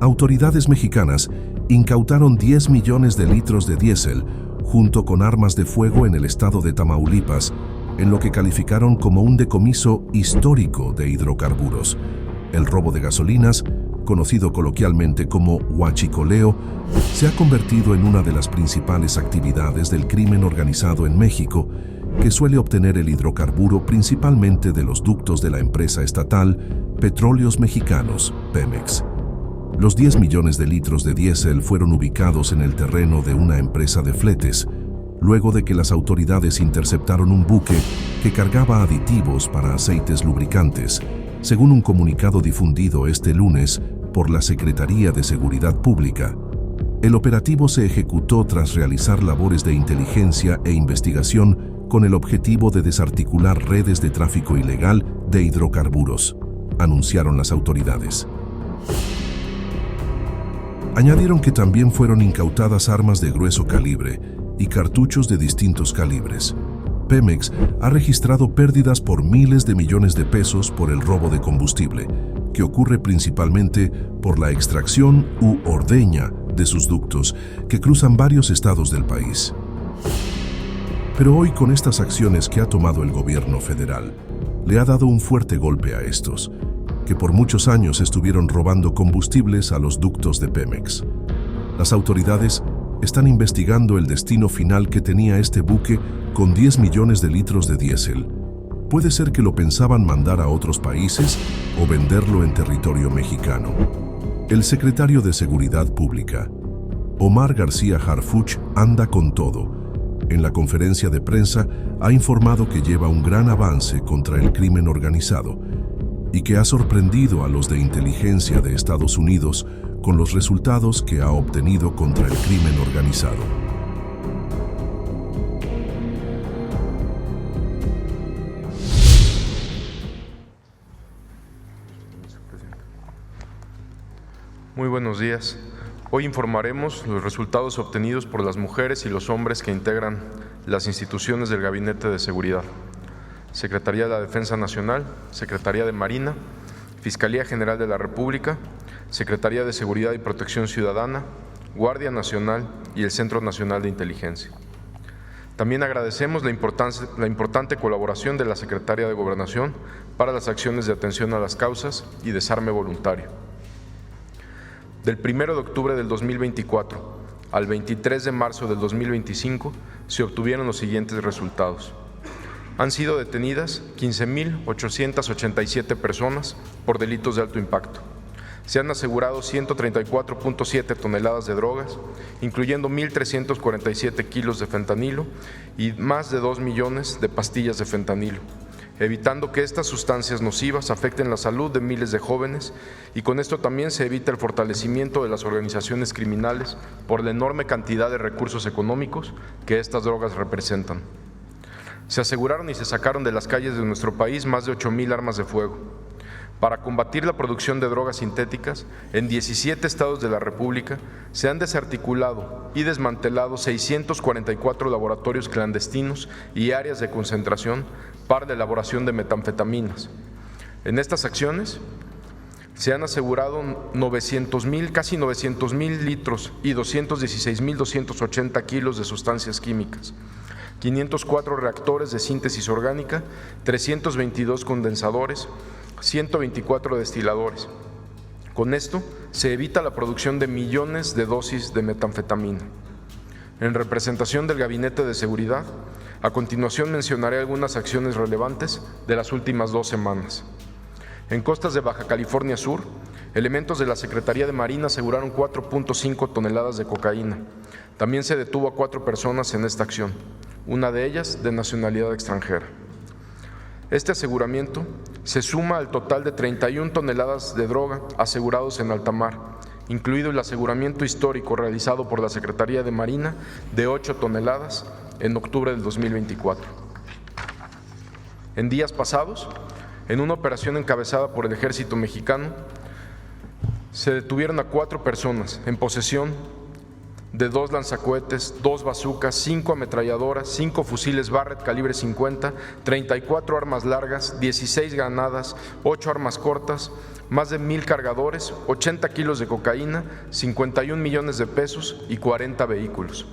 autoridades mexicanas incautaron 10 millones de litros de diésel junto con armas de fuego en el estado de Tamaulipas, en lo que calificaron como un decomiso histórico de hidrocarburos. El robo de gasolinas, conocido coloquialmente como huachicoleo, se ha convertido en una de las principales actividades del crimen organizado en México, que suele obtener el hidrocarburo principalmente de los ductos de la empresa estatal Petróleos Mexicanos, Pemex. Los 10 millones de litros de diésel fueron ubicados en el terreno de una empresa de fletes, luego de que las autoridades interceptaron un buque que cargaba aditivos para aceites lubricantes, según un comunicado difundido este lunes por la Secretaría de Seguridad Pública. El operativo se ejecutó tras realizar labores de inteligencia e investigación con el objetivo de desarticular redes de tráfico ilegal de hidrocarburos, anunciaron las autoridades. Añadieron que también fueron incautadas armas de grueso calibre y cartuchos de distintos calibres. Pemex ha registrado pérdidas por miles de millones de pesos por el robo de combustible, que ocurre principalmente por la extracción u ordeña de sus ductos que cruzan varios estados del país. Pero hoy, con estas acciones que ha tomado el gobierno federal, le ha dado un fuerte golpe a estos, que por muchos años estuvieron robando combustibles a los ductos de Pemex. Las autoridades están investigando el destino final que tenía este buque con 10 millones de litros de diésel. Puede ser que lo pensaban mandar a otros países o venderlo en territorio mexicano. El secretario de Seguridad Pública, Omar García Harfuch, anda con todo. En la conferencia de prensa ha informado que lleva un gran avance contra el crimen organizado y que ha sorprendido a los de inteligencia de Estados Unidos con los resultados que ha obtenido contra el crimen organizado. Muy buenos días. Hoy informaremos los resultados obtenidos por las mujeres y los hombres que integran las instituciones del Gabinete de Seguridad: Secretaría de la Defensa Nacional, Secretaría de Marina, Fiscalía General de la República, Secretaría de Seguridad y Protección Ciudadana, Guardia Nacional y el Centro Nacional de Inteligencia. También agradecemos la importante colaboración de la Secretaría de Gobernación para las acciones de atención a las causas y desarme voluntario. Del 1 de octubre del 2024 al 23 de marzo del 2025 se obtuvieron los siguientes resultados. Han sido detenidas 15.887 personas por delitos de alto impacto. Se han asegurado 134.7 toneladas de drogas, incluyendo 1.347 kilos de fentanilo y más de 2 millones de pastillas de fentanilo, evitando que estas sustancias nocivas afecten la salud de miles de jóvenes, y con esto también se evita el fortalecimiento de las organizaciones criminales por la enorme cantidad de recursos económicos que estas drogas representan. Se aseguraron y se sacaron de las calles de nuestro país más de 8,000 armas de fuego. Para combatir la producción de drogas sintéticas, en 17 estados de la República se han desarticulado y desmantelado 644 laboratorios clandestinos y áreas de concentración para la elaboración de metanfetaminas. En estas acciones se han asegurado casi 900,000 litros y 216,280 kilos de sustancias químicas, 504 reactores de síntesis orgánica, 322 condensadores, 124 destiladores. Con esto se evita la producción de millones de dosis de metanfetamina. En representación del Gabinete de Seguridad, a continuación mencionaré algunas acciones relevantes de las últimas 2 semanas. En costas de Baja California Sur, elementos de la Secretaría de Marina aseguraron 4.5 toneladas de cocaína. También se detuvo a 4 personas en esta acción, una de ellas de nacionalidad extranjera. Este aseguramiento se suma al total de 31 toneladas de droga asegurados en alta mar, incluido el aseguramiento histórico realizado por la Secretaría de Marina de 8 toneladas en octubre del 2024. En días pasados, en una operación encabezada por el Ejército Mexicano, se detuvieron a 4 personas en posesión de 2 lanzacohetes, 2 bazucas, 5 ametralladoras, 5 fusiles Barrett calibre 50, 34 armas largas, 16 granadas, 8 armas cortas, más de 1,000 cargadores, 80 kilos de cocaína, 51 millones de pesos y 40 vehículos.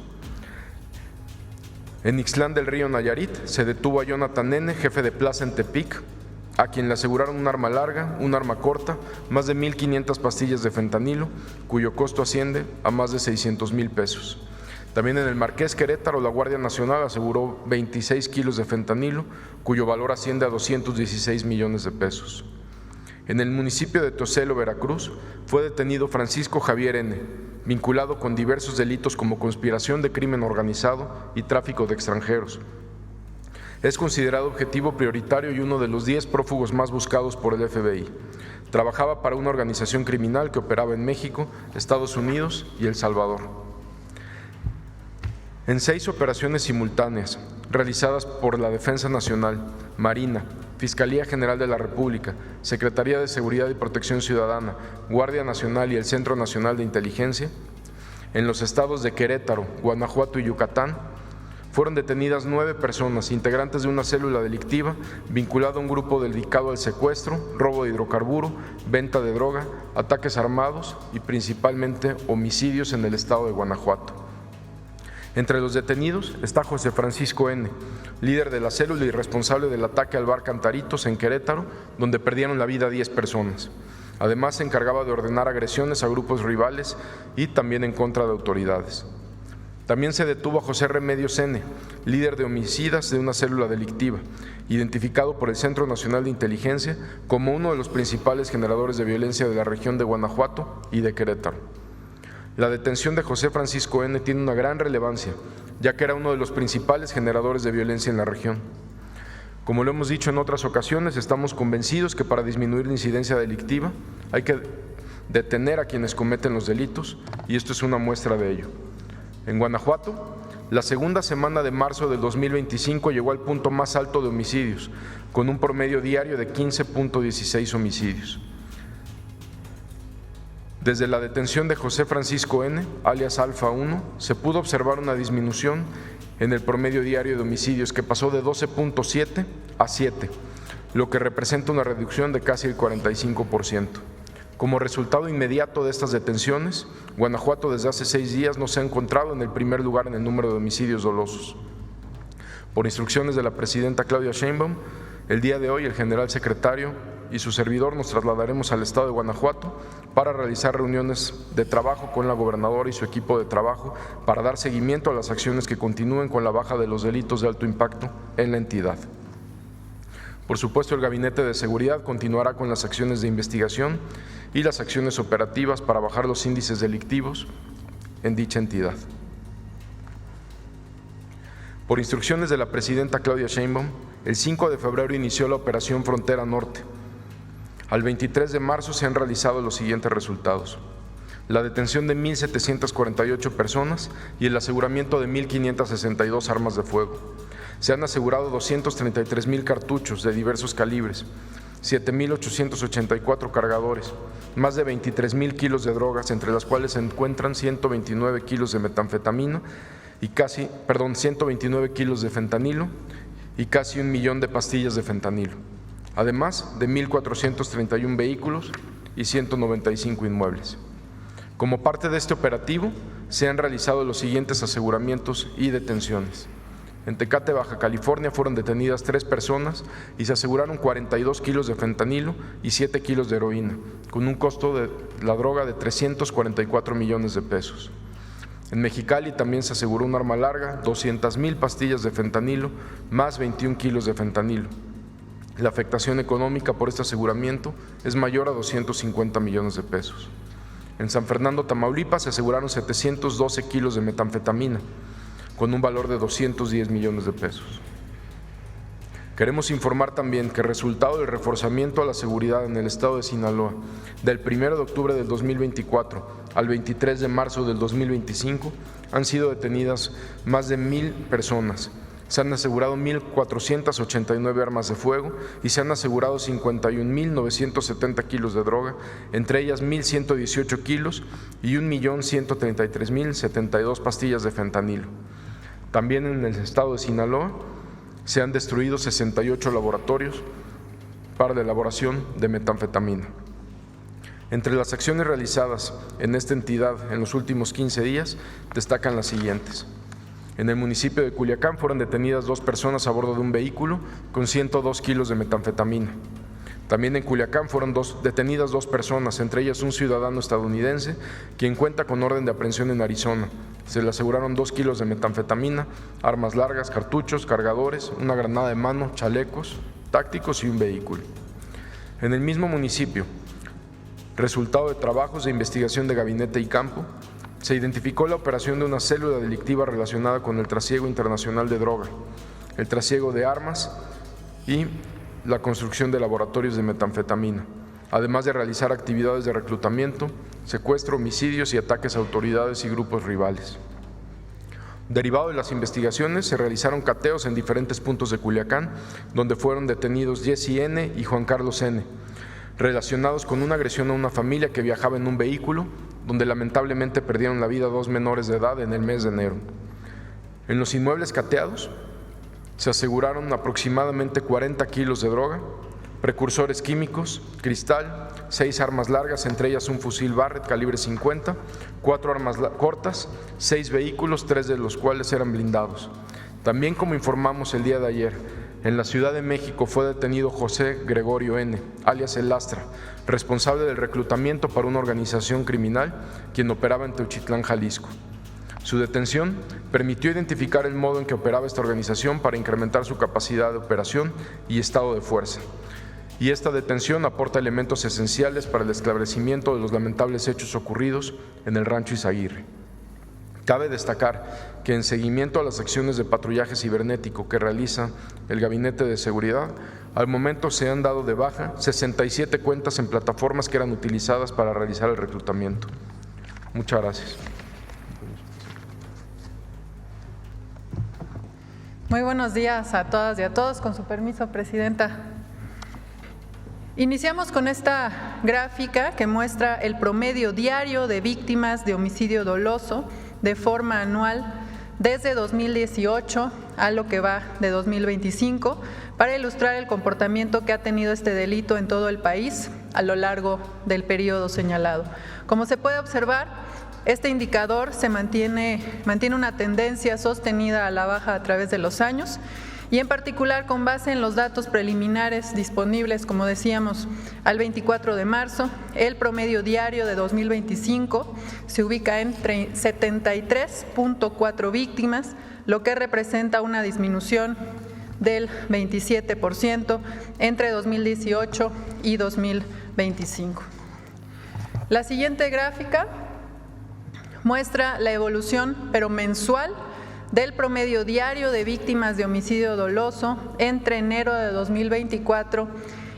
En Ixtlán del Río, Nayarit, se detuvo a Jonathan N., jefe de plaza en Tepic, a quien le aseguraron un arma larga, un arma corta, más de 1,500 pastillas de fentanilo, cuyo costo asciende a más de 600,000 pesos. También en el Marqués, Querétaro, la Guardia Nacional aseguró 26 kilos de fentanilo, cuyo valor asciende a 216 millones de pesos. En el municipio de Tocelo, Veracruz, fue detenido Francisco Javier N., vinculado con diversos delitos como conspiración de crimen organizado y tráfico de extranjeros. Es considerado objetivo prioritario y uno de los 10 prófugos más buscados por el FBI. Trabajaba para una organización criminal que operaba en México, Estados Unidos y El Salvador. En 6 operaciones simultáneas, realizadas por la Defensa Nacional, Marina, Fiscalía General de la República, Secretaría de Seguridad y Protección Ciudadana, Guardia Nacional y el Centro Nacional de Inteligencia, en los estados de Querétaro, Guanajuato y Yucatán, fueron detenidas 9 personas, integrantes de una célula delictiva vinculada a un grupo dedicado al secuestro, robo de hidrocarburo, venta de droga, ataques armados y principalmente homicidios en el estado de Guanajuato. Entre los detenidos está José Francisco N., líder de la célula y responsable del ataque al bar Cantaritos en Querétaro, donde perdieron la vida 10 personas. Además, se encargaba de ordenar agresiones a grupos rivales y también en contra de autoridades. También se detuvo a José Remedios N., líder de homicidas de una célula delictiva, identificado por el Centro Nacional de Inteligencia como uno de los principales generadores de violencia de la región de Guanajuato y de Querétaro. La detención de José Francisco N. tiene una gran relevancia, ya que era uno de los principales generadores de violencia en la región. Como lo hemos dicho en otras ocasiones, estamos convencidos que para disminuir la incidencia delictiva hay que detener a quienes cometen los delitos, y esto es una muestra de ello. En Guanajuato, la segunda semana de marzo del 2025 llegó al punto más alto de homicidios, con un promedio diario de 15.16 homicidios. Desde la detención de José Francisco N., alias Alfa 1, se pudo observar una disminución en el promedio diario de homicidios que pasó de 12.7 a 7, lo que representa una reducción de casi el 45%. Como resultado inmediato de estas detenciones, Guanajuato desde hace 6 días no se ha encontrado en el primer lugar en el número de homicidios dolosos. Por instrucciones de la presidenta Claudia Sheinbaum, el día de hoy el general secretario y su servidor nos trasladaremos al estado de Guanajuato para realizar reuniones de trabajo con la gobernadora y su equipo de trabajo para dar seguimiento a las acciones que continúen con la baja de los delitos de alto impacto en la entidad. Por supuesto, el Gabinete de Seguridad continuará con las acciones de investigación y las acciones operativas para bajar los índices delictivos en dicha entidad. Por instrucciones de la presidenta Claudia Sheinbaum, el 5 de febrero inició la Operación Frontera Norte. Al 23 de marzo se han realizado los siguientes resultados: la detención de 1,748 personas y el aseguramiento de 1,562 armas de fuego. Se han asegurado 233,000 cartuchos de diversos calibres, 7,884 cargadores, más de 23,000 kilos de drogas, entre las cuales se encuentran 129 kilos de metanfetamina y 129 kilos de fentanilo y casi 1 millón de pastillas de fentanilo, además de 1,431 vehículos y 195 inmuebles. Como parte de este operativo, se han realizado los siguientes aseguramientos y detenciones. En Tecate, Baja California, fueron detenidas 3 personas y se aseguraron 42 kilos de fentanilo y 7 kilos de heroína, con un costo de la droga de 344 millones de pesos. En Mexicali también se aseguró un arma larga, 200,000 pastillas de fentanilo, más 21 kilos de fentanilo. La afectación económica por este aseguramiento es mayor a 250 millones de pesos. En San Fernando, Tamaulipas, se aseguraron 712 kilos de metanfetamina, con un valor de 210 millones de pesos. Queremos informar también que resultado del reforzamiento a la seguridad en el estado de Sinaloa, del 1 de octubre del 2024 al 23 de marzo del 2025, han sido detenidas más de 1,000 personas. Se han asegurado 1,489 armas de fuego y se han asegurado 51,970 kilos de droga, entre ellas 1,118 kilos y 1,133,072 pastillas de fentanilo. También en el estado de Sinaloa se han destruido 68 laboratorios para la elaboración de metanfetamina. Entre las acciones realizadas en esta entidad en los últimos 15 días destacan las siguientes. En el municipio de Culiacán fueron detenidas 2 personas a bordo de un vehículo con 102 kilos de metanfetamina. También en Culiacán fueron detenidas 2 personas, entre ellas un ciudadano estadounidense, quien cuenta con orden de aprehensión en Arizona. Se le aseguraron 2 kilos de metanfetamina, armas largas, cartuchos, cargadores, una granada de mano, chalecos tácticos y un vehículo. En el mismo municipio, resultado de trabajos de investigación de gabinete y campo, se identificó la operación de una célula delictiva relacionada con el trasiego internacional de droga, el trasiego de armas y la construcción de laboratorios de metanfetamina, además de realizar actividades de reclutamiento, secuestro, homicidios y ataques a autoridades y grupos rivales. Derivado de las investigaciones, se realizaron cateos en diferentes puntos de Culiacán, donde fueron detenidos Jesse N. y Juan Carlos N., relacionados con una agresión a una familia que viajaba en un vehículo, donde lamentablemente perdieron la vida 2 menores de edad en el mes de enero. En los inmuebles cateados se aseguraron aproximadamente 40 kilos de droga, precursores químicos, cristal, 6 armas largas, entre ellas un fusil Barrett calibre 50, 4 armas cortas, 6 vehículos, 3 de los cuales eran blindados. También, como informamos el día de ayer, en la Ciudad de México fue detenido José Gregorio N., alias El Lastra, responsable del reclutamiento para una organización criminal, quien operaba en Teuchitlán, Jalisco. Su detención permitió identificar el modo en que operaba esta organización para incrementar su capacidad de operación y estado de fuerza. Y esta detención aporta elementos esenciales para el esclarecimiento de los lamentables hechos ocurridos en el Rancho Izaguirre. Cabe destacar que en seguimiento a las acciones de patrullaje cibernético que realiza el Gabinete de Seguridad, al momento se han dado de baja 67 cuentas en plataformas que eran utilizadas para realizar el reclutamiento. Muchas gracias. Muy buenos días a todas y a todos. Con su permiso, Presidenta. Iniciamos con esta gráfica que muestra el promedio diario de víctimas de homicidio doloso de forma anual desde 2018 a lo que va de 2025 para ilustrar el comportamiento que ha tenido este delito en todo el país a lo largo del periodo señalado. Como se puede observar, este indicador mantiene una tendencia sostenida a la baja a través de los años y en particular con base en los datos preliminares disponibles, como decíamos, al 24 de marzo, el promedio diario de 2025 se ubica en 73.4 víctimas, lo que representa una disminución del 27% entre 2018 y 2025. La siguiente gráfica muestra la evolución, pero mensual, del promedio diario de víctimas de homicidio doloso entre enero de 2024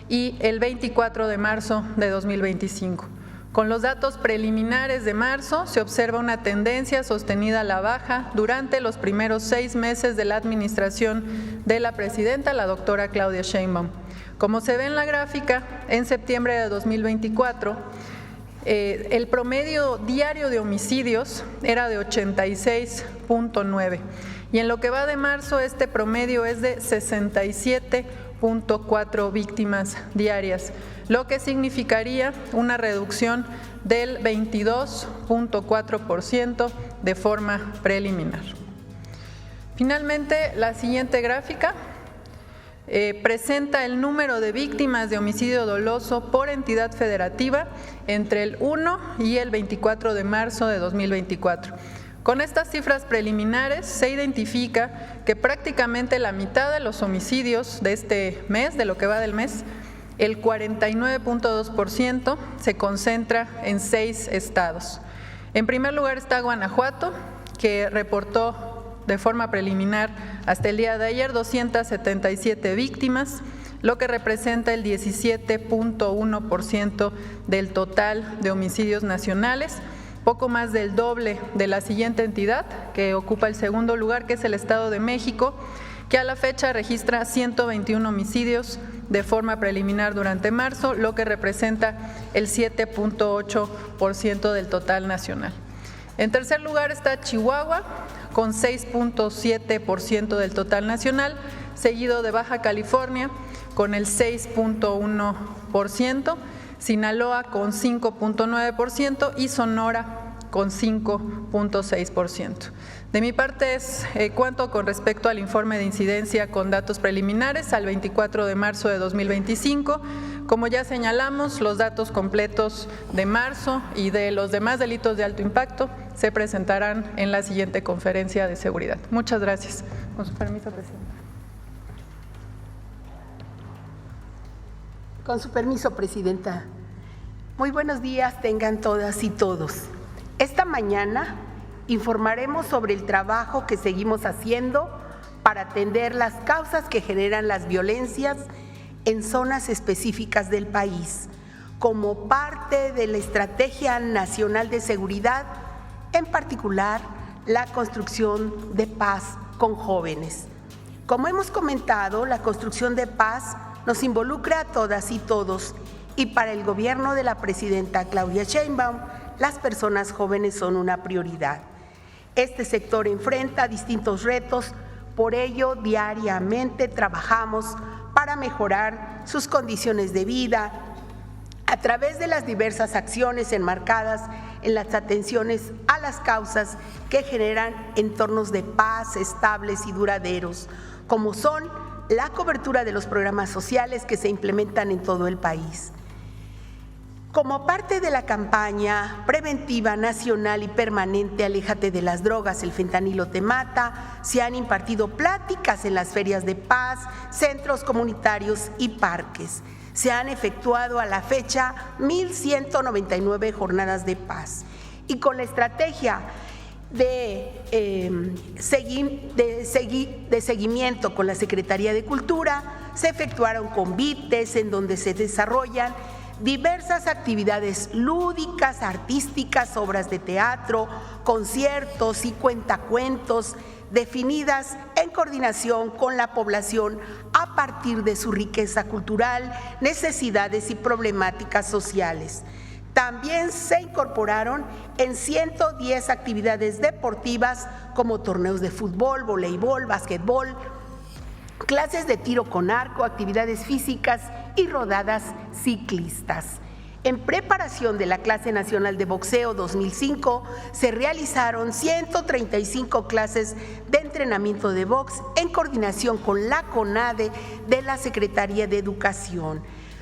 y el 24 de marzo de 2025. Con los datos preliminares de marzo se observa una tendencia sostenida a la baja durante los primeros 6 meses de la administración de la presidenta, la doctora Claudia Sheinbaum. Como se ve en la gráfica, en septiembre de 2024, el promedio diario de homicidios era de 86.9 y en lo que va de marzo este promedio es de 67.4 víctimas diarias, lo que significaría una reducción del 22.4% de forma preliminar. Finalmente, la siguiente gráfica presenta el número de víctimas de homicidio doloso por entidad federativa entre el 1 y el 24 de marzo de 2024. Con estas cifras preliminares se identifica que prácticamente la mitad de los homicidios de este mes, de lo que va del mes, el 49.2% se concentra en 6 estados. En primer lugar está Guanajuato, que reportó de forma preliminar hasta el día de ayer 277 víctimas, lo que representa el 17.1% del total de homicidios nacionales, poco más del doble de la siguiente entidad que ocupa el segundo lugar, que es el Estado de México, que a la fecha registra 121 homicidios de forma preliminar durante marzo, lo que representa el 7.8% del total nacional. En tercer lugar está Chihuahua, con 6.7% del total nacional, seguido de Baja California, con el 6.1%, Sinaloa con 5.9% y Sonora con 5.6%. De mi parte es cuanto con respecto al informe de incidencia con datos preliminares al 24 de marzo de 2025. Como ya señalamos, los datos completos de marzo y de los demás delitos de alto impacto se presentarán en la siguiente conferencia de seguridad. Muchas gracias. Con su permiso, Presidenta. Con su permiso, Presidenta. Muy buenos días tengan todas y todos. Esta mañana informaremos sobre el trabajo que seguimos haciendo para atender las causas que generan las violencias en zonas específicas del país, como parte de la Estrategia Nacional de Seguridad, en particular la construcción de paz con jóvenes. Como hemos comentado, la construcción de paz nos involucra a todas y todos, y para el gobierno de la presidenta Claudia Sheinbaum, las personas jóvenes son una prioridad. Este sector enfrenta distintos retos, por ello diariamente trabajamos para mejorar sus condiciones de vida a través de las diversas acciones enmarcadas en las atenciones a las causas que generan entornos de paz estables y duraderos, como son la cobertura de los programas sociales que se implementan en todo el país. Como parte de la campaña preventiva nacional y permanente Aléjate de las drogas, el fentanilo te mata, se han impartido pláticas en las ferias de paz, centros comunitarios y parques. Se han efectuado a la fecha 1,199 jornadas de paz. Y con la estrategia de seguimiento con la Secretaría de Cultura, se efectuaron convites en donde se desarrollan diversas actividades lúdicas, artísticas, obras de teatro, conciertos y cuentacuentos definidas en coordinación con la población a partir de su riqueza cultural, necesidades y problemáticas sociales. También se incorporaron en 110 actividades deportivas como torneos de fútbol, voleibol, básquetbol, clases de tiro con arco, actividades físicas y rodadas ciclistas. En preparación de la Clase Nacional de Boxeo 2005, se realizaron 135 clases de entrenamiento de box en coordinación con la CONADE de la Secretaría de Educación.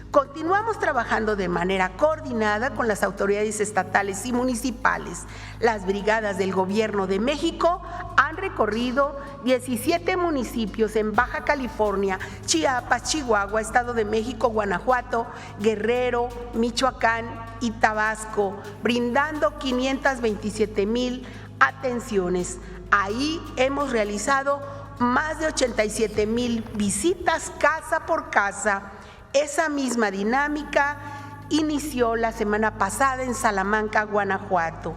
Continuamos trabajando de manera coordinada con las autoridades estatales y municipales. Las brigadas del Gobierno de México han recorrido 17 municipios en Baja California, Chiapas, Chihuahua, Estado de México, Guanajuato, Guerrero, Michoacán y Tabasco, brindando 527,000 atenciones. Ahí hemos realizado más de 87,000 visitas casa por casa. Esa misma dinámica inició la semana pasada en Salamanca, Guanajuato.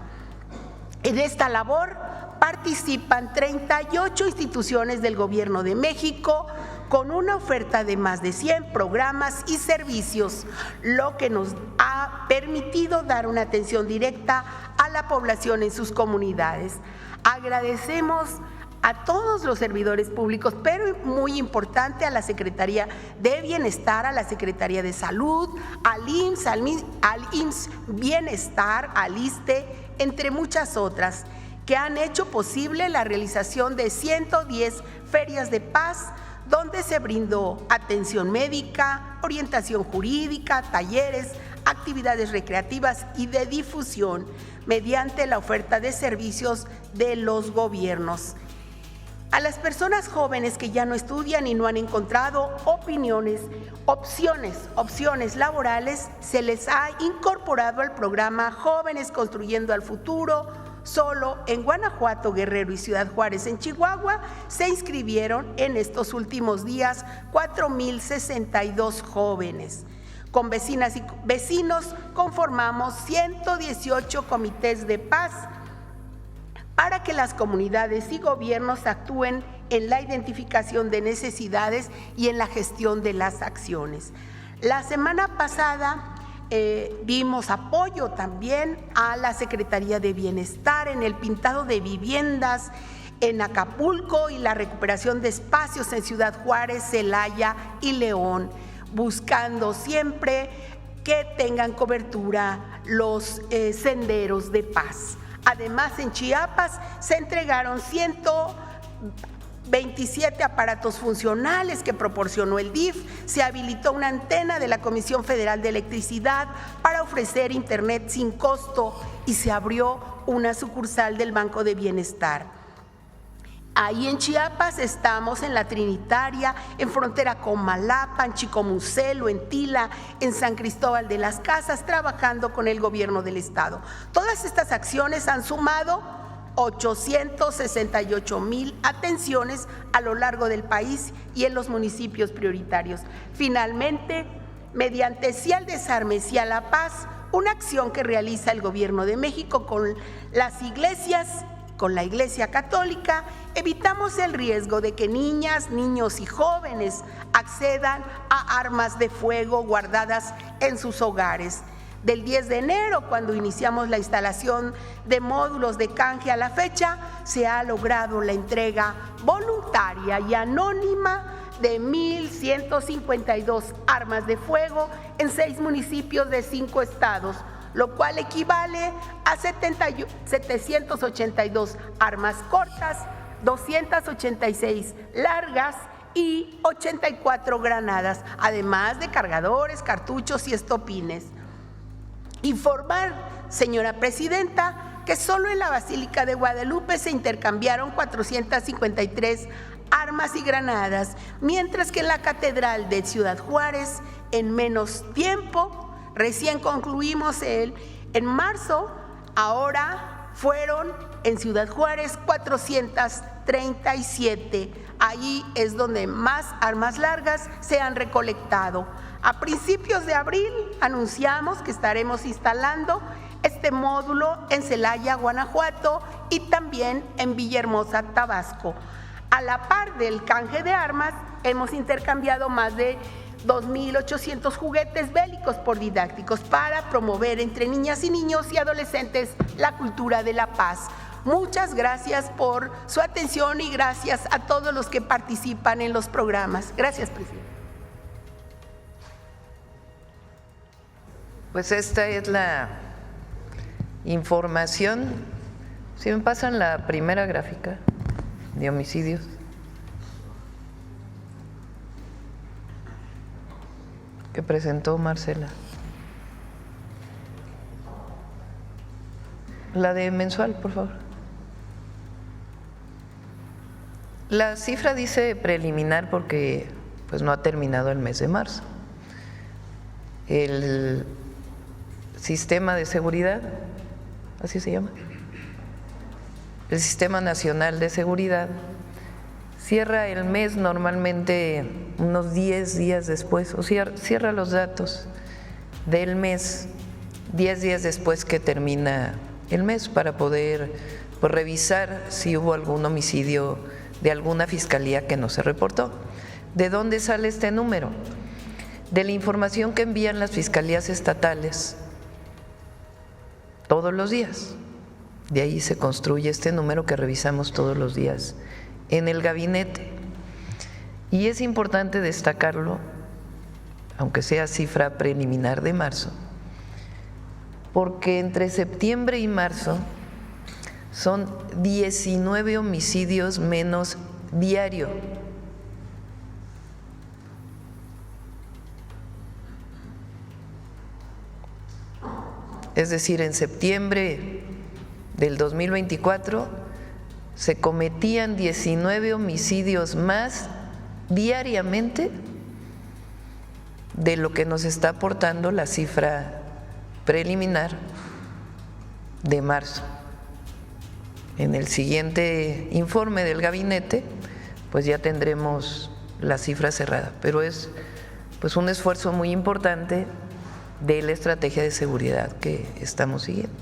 En esta labor participan 38 instituciones del Gobierno de México con una oferta de más de 100 programas y servicios, lo que nos ha permitido dar una atención directa a la población en sus comunidades. Agradecemos a todos los servidores públicos, pero muy importante a la Secretaría de Bienestar, a la Secretaría de Salud, al IMSS Bienestar, al ISSSTE, entre muchas otras, que han hecho posible la realización de 110 ferias de paz, donde se brindó atención médica, orientación jurídica, talleres, actividades recreativas y de difusión mediante la oferta de servicios de los gobiernos. A las personas jóvenes que ya no estudian y no han encontrado opciones laborales, se les ha incorporado al programa Jóvenes Construyendo al Futuro. Solo en Guanajuato, Guerrero y Ciudad Juárez, en Chihuahua, se inscribieron en estos últimos días 4,062 jóvenes. Con vecinas y vecinos conformamos 118 comités de paz para que las comunidades y gobiernos actúen en la identificación de necesidades y en la gestión de las acciones. La semana pasada dimos apoyo también a la Secretaría de Bienestar en el pintado de viviendas en Acapulco y la recuperación de espacios en Ciudad Juárez, Celaya y León, buscando siempre que tengan cobertura los senderos de paz. Además, en Chiapas se entregaron 127 aparatos funcionales que proporcionó el DIF, se habilitó una antena de la Comisión Federal de Electricidad para ofrecer internet sin costo y se abrió una sucursal del Banco de Bienestar. Ahí en Chiapas estamos en la Trinitaria, en frontera con Malapa, en Chicomucelo, en Tila, en San Cristóbal de las Casas, trabajando con el gobierno del estado. Todas estas acciones han sumado 868,000 atenciones a lo largo del país y en los municipios prioritarios. Finalmente, mediante Sí al Desarme, Sí a la Paz, una acción que realiza el Gobierno de México con las iglesias, con la Iglesia Católica, evitamos el riesgo de que niñas, niños y jóvenes accedan a armas de fuego guardadas en sus hogares. Del 10 de enero, cuando iniciamos la instalación de módulos de canje a la fecha, se ha logrado la entrega voluntaria y anónima de 1,152 armas de fuego en 6 municipios de 5 estados, lo cual equivale a 782 armas cortas, 286 largas y 84 granadas, además de cargadores, cartuchos y estopines. Informar, señora presidenta, que solo en la Basílica de Guadalupe se intercambiaron 453 armas y granadas, mientras que en la Catedral de Ciudad Juárez, en menos tiempo, recién concluimos en marzo, ahora fueron en Ciudad Juárez 437. Ahí es donde más armas largas se han recolectado. A principios de abril anunciamos que estaremos instalando este módulo en Celaya, Guanajuato, y también en Villahermosa, Tabasco. A la par del canje de armas, hemos intercambiado más de 2,800 juguetes bélicos por didácticos para promover entre niñas y niños y adolescentes la cultura de la paz. Muchas gracias por su atención y gracias a todos los que participan en los programas. Gracias, presidente. Pues esta es la información. Si me pasan la primera gráfica de homicidios. Que presentó Marcela. La de mensual, por favor. La cifra dice preliminar porque pues no ha terminado el mes de marzo. El sistema de seguridad, así se llama, el Sistema Nacional de Seguridad, cierra el mes normalmente unos 10 días después, o cierra los datos del mes 10 días después que termina el mes para poder pues, revisar si hubo algún homicidio de alguna fiscalía que no se reportó. ¿De dónde sale este número? De la información que envían las fiscalías estatales todos los días. De ahí se construye este número que revisamos todos los días en el gabinete. Y es importante destacarlo, aunque sea cifra preliminar de marzo, porque entre septiembre y marzo son 19 homicidios menos diario. Es decir, en septiembre del 2024 se cometían 19 homicidios más diariamente de lo que nos está aportando la cifra preliminar de marzo. En el siguiente informe del gabinete, pues ya tendremos la cifra cerrada, pero es pues un esfuerzo muy importante de la estrategia de seguridad que estamos siguiendo.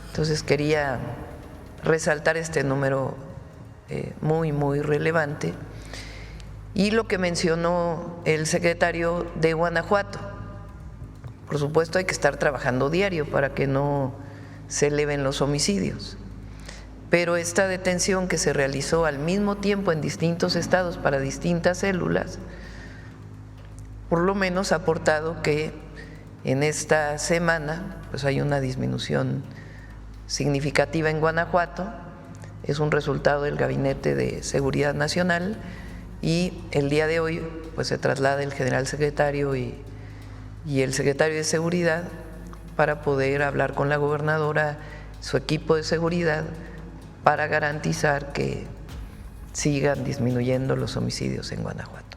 Entonces quería resaltar este número muy relevante y lo que mencionó el secretario de Guanajuato. Por supuesto hay que estar trabajando diario para que no se eleven los homicidios, pero esta detención que se realizó al mismo tiempo en distintos estados para distintas células, por lo menos ha aportado que En esta semana pues hay una disminución significativa en Guanajuato, es un resultado del Gabinete de Seguridad Nacional, y el día de hoy pues se traslada el general secretario y el secretario de Seguridad para poder hablar con la gobernadora, su equipo de seguridad, para garantizar que sigan disminuyendo los homicidios en Guanajuato.